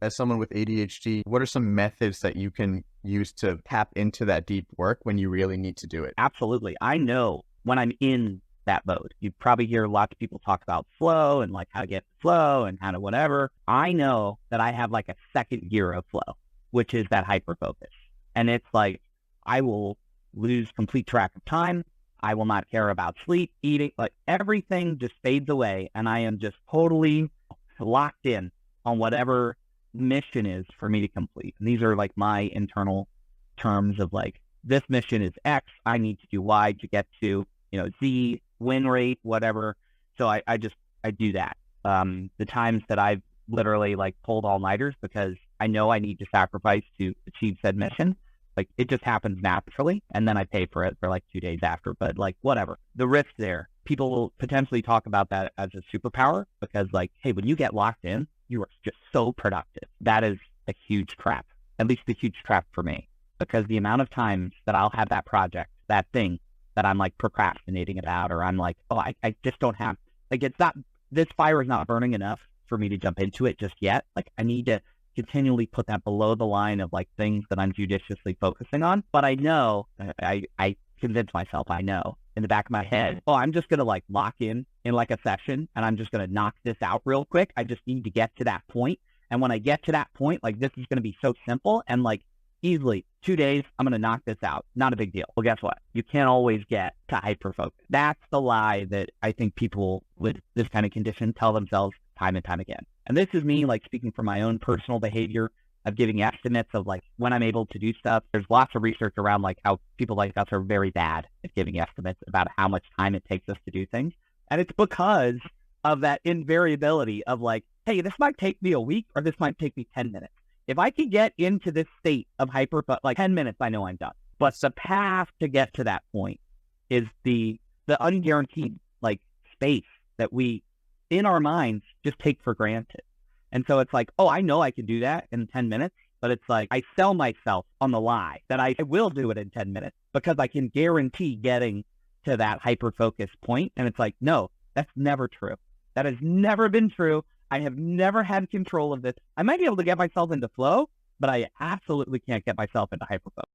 as someone with ADHD, what are some methods that you can use to tap into that deep work when you really need to do it? Absolutely. I know when I'm in that mode. You probably hear lots of people talk about flow and like how to get flow and how to whatever. I know that I have like a second gear of flow, which is that hyper focus. And it's like I will lose complete track of time. I will not care about sleep, eating, like everything just fades away. And I am just totally locked in on whatever mission is for me to complete. And these are like my internal terms of like, this mission is X. I need to do Y to get to, Z, win rate, whatever. So I do that. The times that I've literally like pulled all-nighters because I know I need to sacrifice to achieve said mission. Like it just happens naturally, and then I pay for it for like 2 days after. But like whatever, the risk there, people will potentially talk about that as a superpower because like, hey, when you get locked in, you are just so productive. That is a huge trap, at least a huge trap for me, because the amount of times that I'll have that project, that thing that I'm like procrastinating about, or I'm like, oh, I just don't have, like, it's not, this fire is not burning enough for me to jump into it just yet. Like I need to continually put that below the line of like things that I'm judiciously focusing on. But I know, I convince myself, I know in the back of my head, oh, I'm just going to like lock in like a session and I'm just going to knock this out real quick. I just need to get to that point. And when I get to that point, like this is going to be so simple and like easily 2 days, I'm going to knock this out. Not a big deal. Well, guess what? You can't always get to hyper focus. That's the lie that I think people with this kind of condition tell themselves time and time again. And this is me like speaking from my own personal behavior of giving estimates of like when I'm able to do stuff. There's lots of research around like how people like us are very bad at giving estimates about how much time it takes us to do things. And it's because of that invariability of like, hey, this might take me a week or this might take me 10 minutes. If I can get into this state of hyper, like 10 minutes, I know I'm done. But the path to get to that point is the unguaranteed like space that we in our minds just take for granted. And so it's like, oh, I know I can do that in 10 minutes, but it's like I sell myself on the lie that I will do it in 10 minutes because I can guarantee getting to that hyper-focused point. And it's like, no, that's never true. That has never been true. I have never had control of this. I might be able to get myself into flow, but I absolutely can't get myself into hyper-focus.